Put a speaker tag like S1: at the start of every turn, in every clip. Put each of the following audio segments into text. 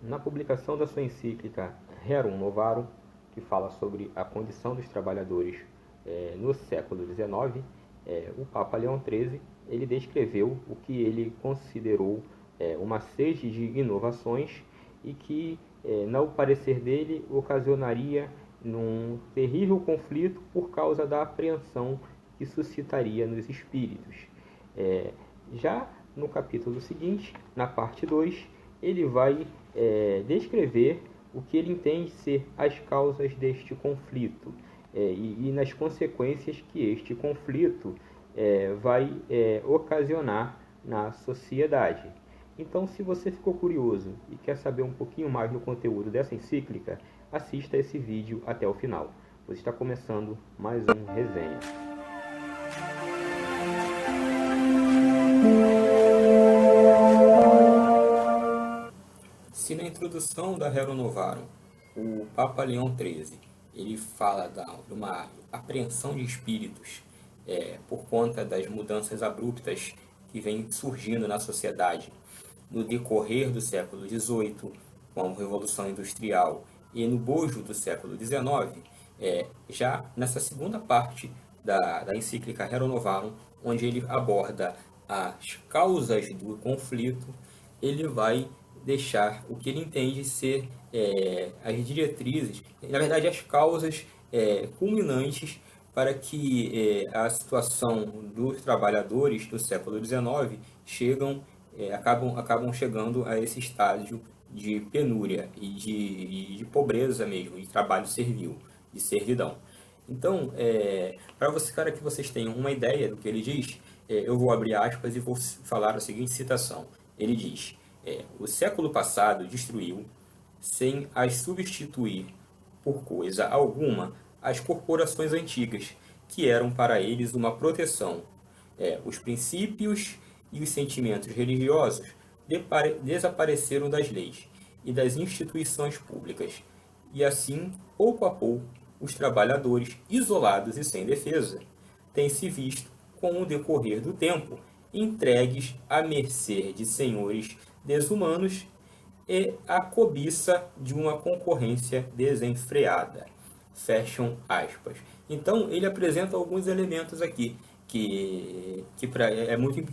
S1: Na publicação da sua encíclica Rerum Novarum, que fala sobre a condição dos trabalhadores no século XIX, o Papa Leão XIII ele descreveu o que ele considerou uma sede de inovações e que, no parecer dele, ocasionaria num terrível conflito por causa da apreensão que suscitaria nos espíritos. Já no capítulo seguinte, na parte 2, ele vai descrever o que ele entende ser as causas deste conflito e nas consequências que este conflito vai ocasionar na sociedade. Então, se você ficou curioso e quer saber um pouquinho mais do conteúdo dessa encíclica, assista esse vídeo até o final. Você está começando mais um resenha. Se na introdução da Rerum Novarum, o Papa Leão XIII ele fala de uma apreensão de espíritos por conta das mudanças abruptas que vêm surgindo na sociedade no decorrer do século XVIII, com a Revolução Industrial, e no bojo do século XIX, já nessa segunda parte da encíclica Rerum Novarum, onde ele aborda as causas do conflito, ele vai deixar o que ele entende ser as diretrizes, na verdade as causas culminantes para que a situação dos trabalhadores do século XIX acabam chegando a esse estágio de penúria e de pobreza mesmo, de trabalho servil, de servidão. Então, para que vocês tenham uma ideia do que ele diz, eu vou abrir aspas e vou falar a seguinte citação. Ele diz: o século passado destruiu, sem as substituir por coisa alguma, as corporações antigas, que eram para eles uma proteção. Os princípios e os sentimentos religiosos desapareceram das leis e das instituições públicas, e assim, pouco a pouco, os trabalhadores, isolados e sem defesa, têm se visto, com o decorrer do tempo, entregues à mercê de senhores desumanos e à cobiça de uma concorrência desenfreada. Fecham aspas. Então, ele apresenta alguns elementos aqui que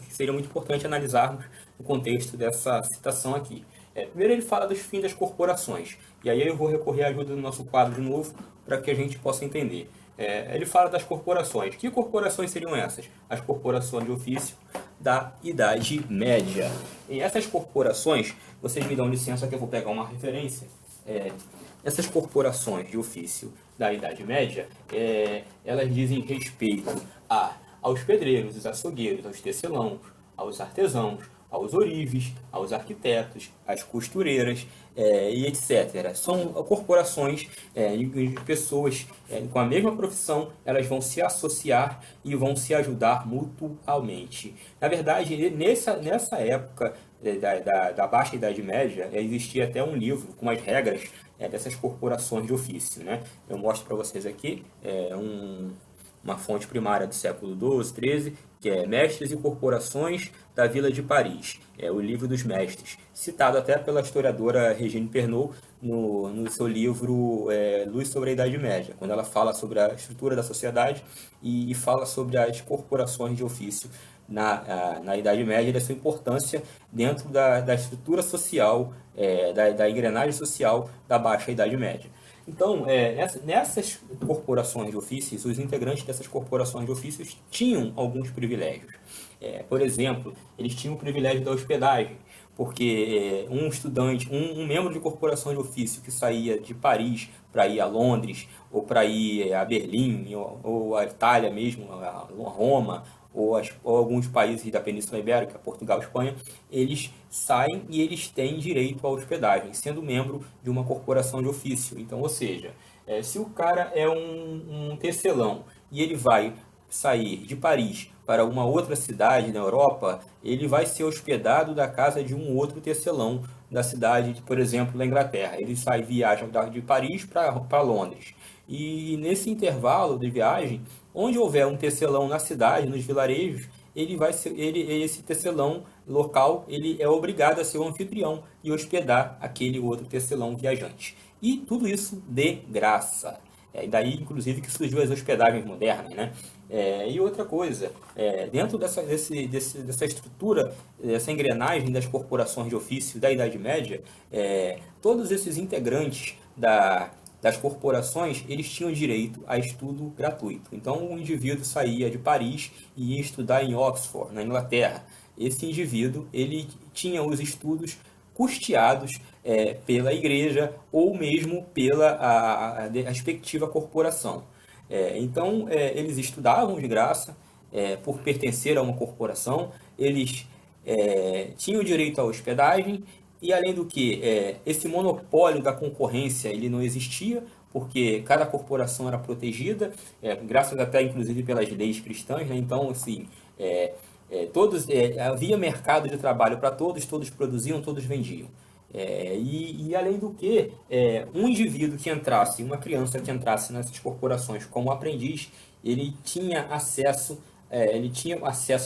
S1: seria muito importante analisarmos no contexto dessa citação aqui. Primeiro ele fala dos fins das corporações, e aí eu vou recorrer à ajuda do nosso quadro de novo para que a gente possa entender. Ele fala das corporações. Que corporações seriam essas? As corporações de ofício da Idade Média. E essas corporações, vocês me dão licença que eu vou pegar uma referência. Essas corporações de ofício da Idade Média, elas dizem respeito aos pedreiros, aos açougueiros, aos tecelãos, aos artesãos, aos ourives, aos arquitetos, às costureiras e etc. São corporações de pessoas com a mesma profissão, elas vão se associar e vão se ajudar mutuamente. Na verdade, nessa época da Baixa Idade Média, existia até um livro com as regras dessas corporações de ofício, né? Eu mostro para vocês aqui uma fonte primária do século XII, XIII, que é Mestres e Corporações da Vila de Paris, o Livro dos Mestres, citado até pela historiadora Regine Pernod no seu livro Luz sobre a Idade Média, quando ela fala sobre a estrutura da sociedade e fala sobre as corporações de ofício na Idade Média, da sua importância dentro da estrutura social, da engrenagem social da Baixa Idade Média. Então, nessas corporações de ofícios, os integrantes dessas corporações de ofícios tinham alguns privilégios. Por exemplo, eles tinham o privilégio da hospedagem, porque um estudante, um membro de corporação de ofício que saía de Paris para ir a Londres, ou para ir a Berlim, ou a Itália mesmo, a Roma, ou alguns países da Península Ibérica, Portugal, Espanha, eles saem e eles têm direito à hospedagem, sendo membro de uma corporação de ofício. Então, ou seja, se o cara é um tecelão e ele vai sair de Paris para uma outra cidade na Europa, ele vai ser hospedado da casa de um outro tecelão da cidade, por exemplo, da Inglaterra. Ele viaja de Paris para Londres. E nesse intervalo de viagem, onde houver um tecelão na cidade, nos vilarejos, esse tecelão local, ele é obrigado a ser o anfitrião e hospedar aquele outro tecelão viajante. E tudo isso de graça. E daí, inclusive, que surgiu as hospedagens modernas, né? E outra coisa, dentro dessa estrutura, dessa engrenagem das corporações de ofício da Idade Média, todos esses integrantes das corporações, eles tinham direito a estudo gratuito. Então, o indivíduo saía de Paris e ia estudar em Oxford, na Inglaterra. Esse indivíduo, ele tinha os estudos custeados pela igreja ou mesmo pela a respectiva corporação. Então, eles estudavam de graça por pertencer a uma corporação, eles tinham direito à hospedagem e, além do que, esse monopólio da concorrência ele não existia, porque cada corporação era protegida, graças até inclusive pelas leis cristãs, né? Então, assim, havia mercado de trabalho para todos, todos produziam, todos vendiam. Além do que, um indivíduo que entrasse, uma criança que entrasse nessas corporações como aprendiz, ele tinha acesso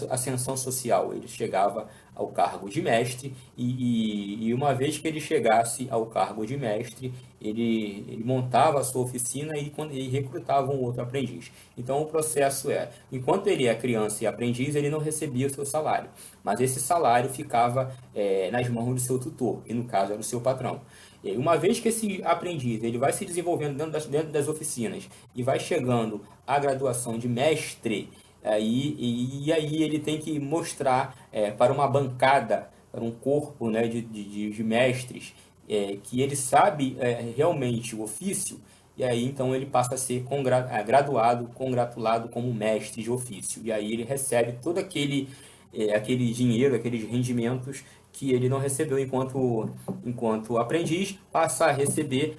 S1: à ascensão social, ele chegava ao cargo de mestre e uma vez que ele chegasse ao cargo de mestre, ele montava a sua oficina e recrutava um outro aprendiz. Então o processo enquanto ele é criança e aprendiz, ele não recebia o seu salário, mas esse salário ficava nas mãos do seu tutor, que no caso era o seu patrão. E uma vez que esse aprendiz ele vai se desenvolvendo dentro das oficinas e vai chegando à graduação de mestre, aí ele tem que mostrar para uma bancada, para um corpo, né, de mestres, que ele sabe realmente o ofício, e aí então ele passa a ser graduado, congratulado como mestre de ofício. E aí ele recebe todo aquele dinheiro, aqueles rendimentos que ele não recebeu enquanto aprendiz, passa a receber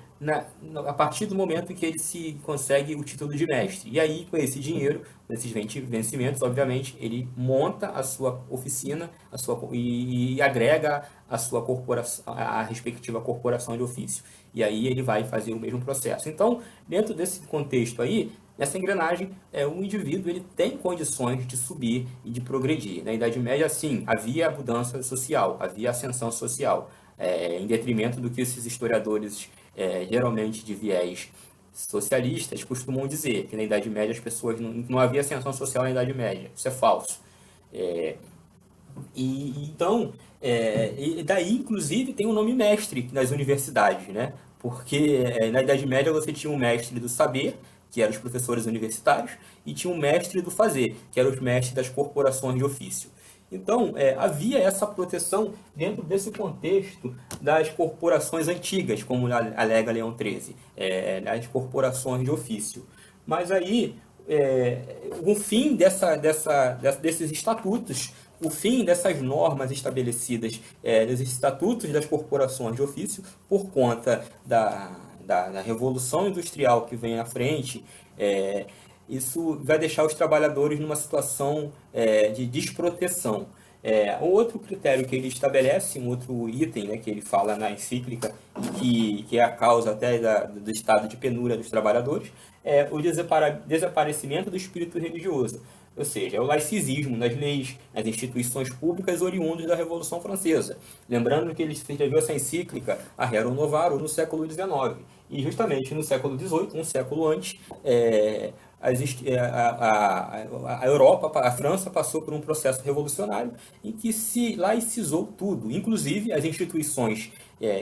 S1: a partir do momento em que ele se consegue o título de mestre. E aí, com esse dinheiro, com esses vencimentos, obviamente, ele monta a sua oficina e agrega a sua corporação, a respectiva corporação de ofício. E aí ele vai fazer o mesmo processo. Então, dentro desse contexto aí, nessa engrenagem, o indivíduo ele tem condições de subir e de progredir. Na Idade Média, sim, havia mudança social, havia ascensão social, em detrimento do que esses historiadores, geralmente de viés socialistas, costumam dizer, que na Idade Média as pessoas não havia ascensão social na Idade Média. Isso é falso. Então, e daí, inclusive, tem o nome mestre nas universidades, né? Porque na Idade Média você tinha um mestre do saber, que eram os professores universitários, e tinha um mestre do fazer, que eram os mestres das corporações de ofício. Então, havia essa proteção dentro desse contexto das corporações antigas, como alega Leão XIII, as corporações de ofício. Mas aí, o fim desses estatutos, o fim dessas normas estabelecidas, dos estatutos das corporações de ofício, por conta da Revolução Industrial que vem à frente, isso vai deixar os trabalhadores numa situação de desproteção. Outro critério que ele estabelece, um outro item, né, que ele fala na encíclica, que é a causa até do estado de penúria dos trabalhadores, é o desaparecimento do espírito religioso. Ou seja, é o laicismo nas leis, nas instituições públicas oriundos da Revolução Francesa. Lembrando que ele escreveu essa encíclica a Rerum Novarum no século XIX. E justamente no século XVIII, um século antes, a Europa, a França, passou por um processo revolucionário em que se laicizou tudo, inclusive as instituições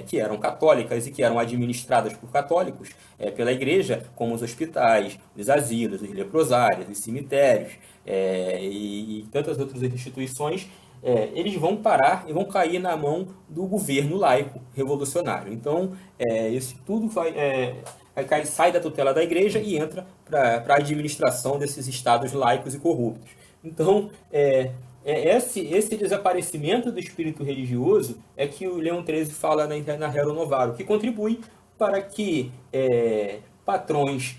S1: que eram católicas e que eram administradas por católicos, pela igreja, como os hospitais, os asilos, os leprosários, os cemitérios e tantas outras instituições, eles vão parar e vão cair na mão do governo laico revolucionário. Então, isso tudo sai da tutela da igreja e entra para a administração desses estados laicos e corruptos. Então, esse desaparecimento do espírito religioso é que o Leão XIII fala na Rerum Novarum, que contribui para que patrões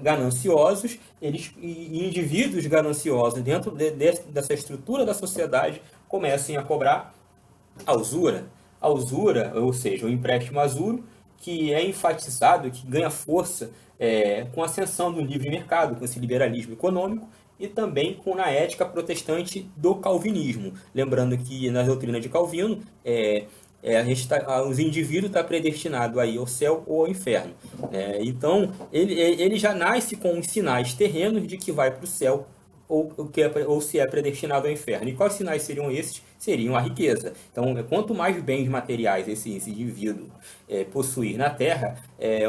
S1: gananciosos e indivíduos gananciosos dentro dessa estrutura da sociedade comecem a cobrar a usura. A usura, ou seja, o empréstimo azuro, que é enfatizado, que ganha força com a ascensão do livre mercado, com esse liberalismo econômico, e também na ética protestante do calvinismo. Lembrando que na doutrina de Calvino, os indivíduos estão predestinados a ir ao céu ou ao inferno. Então, ele já nasce com os sinais terrenos de que vai para o céu ou se é predestinado ao inferno. E quais sinais seriam esses? Seriam a riqueza. Então, quanto mais bens materiais esse indivíduo possuir na Terra,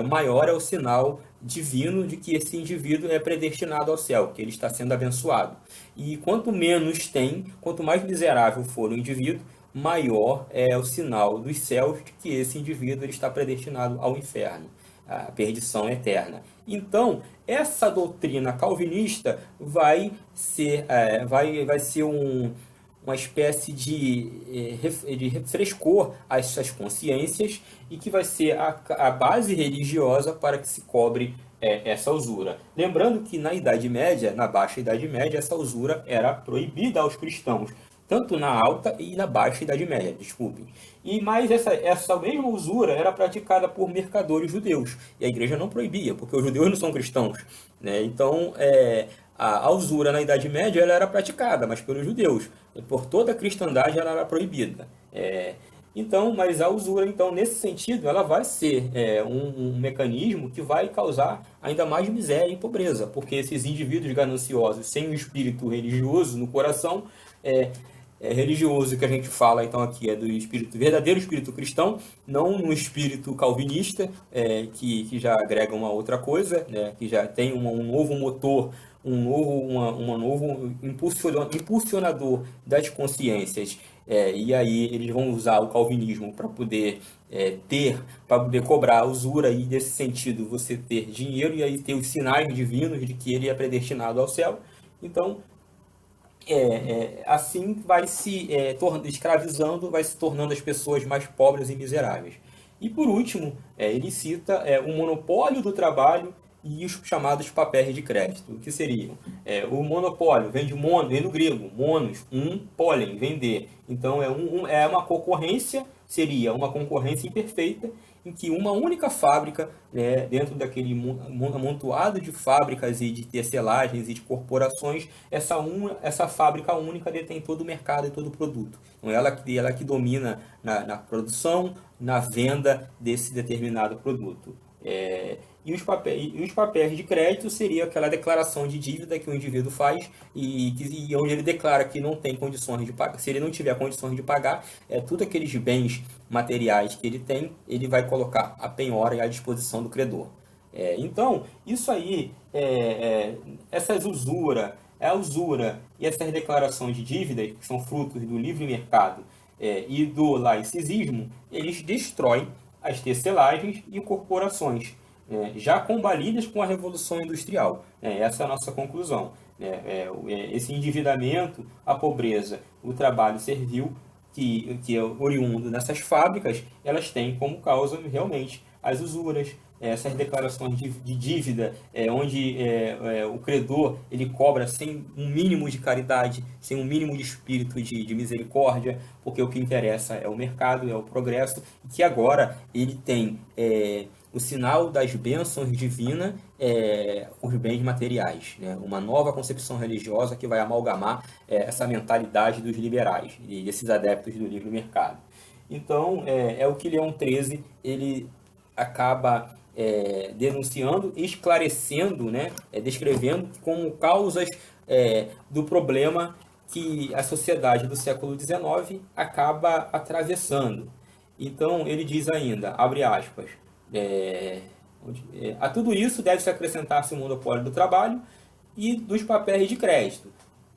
S1: maior é o sinal divino de que esse indivíduo é predestinado ao céu, que ele está sendo abençoado. E quanto menos tem, quanto mais miserável for o indivíduo, maior é o sinal dos céus de que esse indivíduo ele está predestinado ao inferno, a perdição eterna. Então, essa doutrina calvinista vai ser uma espécie de refrescor às suas consciências e que vai ser a base religiosa para que se cobre essa usura. Lembrando que na Idade Média, na Baixa Idade Média, essa usura era proibida aos cristãos, tanto na Alta e na Baixa Idade Média, desculpem. Mas essa mesma usura era praticada por mercadores judeus, e a igreja não proibia, porque os judeus não são cristãos, né? Então, a usura na Idade Média ela era praticada, mas pelos judeus. Por toda a cristandade ela era proibida. Mas a usura, então, nesse sentido, ela vai ser um mecanismo que vai causar ainda mais miséria e pobreza, porque esses indivíduos gananciosos, sem o espírito religioso no coração, religioso que a gente fala então aqui é do espírito verdadeiro, espírito cristão, não no espírito calvinista, que já agrega uma outra coisa, né, que já tem um novo motor, um novo impulsionador das consciências. E aí eles vão usar o calvinismo para poder cobrar a usura, e nesse sentido você ter dinheiro e aí ter os sinais divinos de que ele é predestinado ao céu. Então, assim vai se escravizando, vai se tornando as pessoas mais pobres e miseráveis. E por último, ele cita o monopólio do trabalho e os chamados papéis de crédito, que seriam o monopólio, vem do grego, monos, pólen, vender. Então é uma concorrência, seria uma concorrência imperfeita, em que uma única fábrica, dentro daquele amontoado de fábricas e de tecelagens e de corporações, essa fábrica única detém todo o mercado e todo o produto. Então ela que domina na produção, na venda desse determinado produto. E os papéis de crédito seria aquela declaração de dívida que o indivíduo faz e onde ele declara que não tem condições de pagar. Se ele não tiver condições de pagar, tudo aqueles bens materiais que ele tem, ele vai colocar a penhora e à disposição do credor. Então, isso aí, essas usura e essas declarações de dívida, que são frutos do livre mercado e do laicismo, eles destroem as tecelagens e corporações, já combalidas com a Revolução Industrial. Essa é a nossa conclusão. Esse endividamento, a pobreza, o trabalho servil, que é oriundo nessas fábricas, elas têm como causa realmente as usuras, essas declarações de dívida, onde o credor ele cobra sem um mínimo de caridade, sem um mínimo de espírito de misericórdia, porque o que interessa é o mercado, é o progresso, e que agora ele tem o sinal das bênçãos divinas, os bens materiais, né? Uma nova concepção religiosa que vai amalgamar essa mentalidade dos liberais e desses adeptos do livre mercado. Então, o que Leão XIII ele acaba denunciando, esclarecendo, né? Descrevendo como causas do problema que a sociedade do século XIX acaba atravessando. Então, ele diz ainda, abre aspas, a tudo isso deve-se acrescentar-se o monopólio do trabalho e dos papéis de crédito,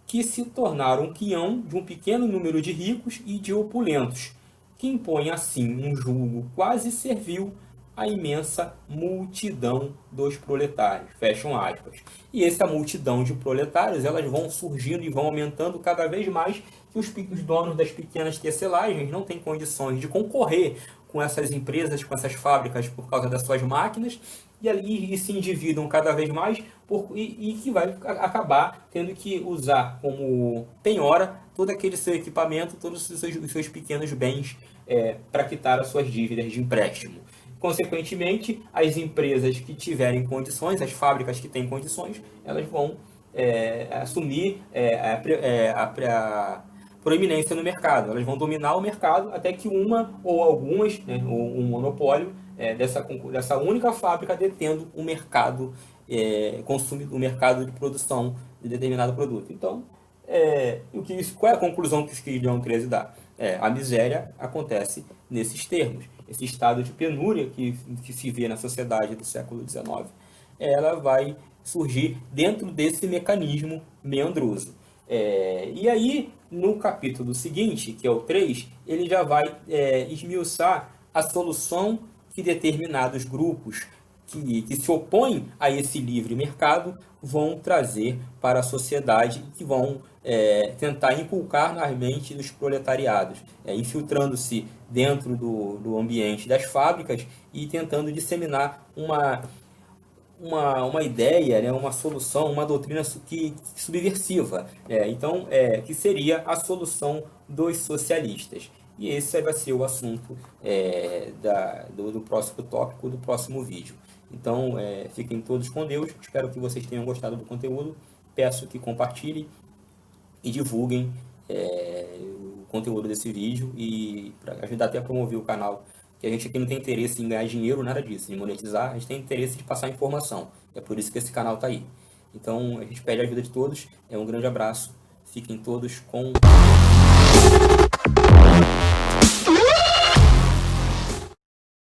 S1: que se tornaram um quião de um pequeno número de ricos e de opulentos, que impõe assim um julgo quase servil à imensa multidão dos proletários. Fecham aspas. E essa multidão de proletários, elas vão surgindo e vão aumentando cada vez mais, que os donos das pequenas tecelagens não têm condições de concorrer com essas empresas, com essas fábricas por causa das suas máquinas, e se endividam cada vez mais e que vai acabar tendo que usar como penhora todo aquele seu equipamento, todos os seus pequenos bens para quitar as suas dívidas de empréstimo. Consequentemente, as empresas que tiverem condições, as fábricas que têm condições, elas vão assumir a proeminência no mercado. Elas vão dominar o mercado até que uma ou algumas, né, ou um monopólio dessa única fábrica detendo o mercado, o mercado de produção de determinado produto. Então, qual é a conclusão que João 13 dá? A miséria acontece nesses termos. Esse estado de penúria que se vê na sociedade do século XIX, ela vai surgir dentro desse mecanismo meandroso. E aí, no capítulo seguinte, que é o 3, ele já vai esmiuçar a solução que determinados grupos que se opõem a esse livre mercado vão trazer para a sociedade, que vão tentar inculcar na mente dos proletariados, infiltrando-se dentro do ambiente das fábricas e tentando disseminar uma ideia, né, uma solução, uma doutrina subversiva, que seria a solução dos socialistas. E esse vai ser o assunto do próximo tópico, do próximo vídeo. Então, fiquem todos com Deus. Espero que vocês tenham gostado do conteúdo. Peço que compartilhem e divulguem o conteúdo desse vídeo e para ajudar até a promover o canal. Que a gente aqui não tem interesse em ganhar dinheiro, nada disso, em monetizar. A gente tem interesse de passar informação. É por isso que esse canal está aí. Então, a gente pede a ajuda de todos. Um grande abraço. Fiquem todos com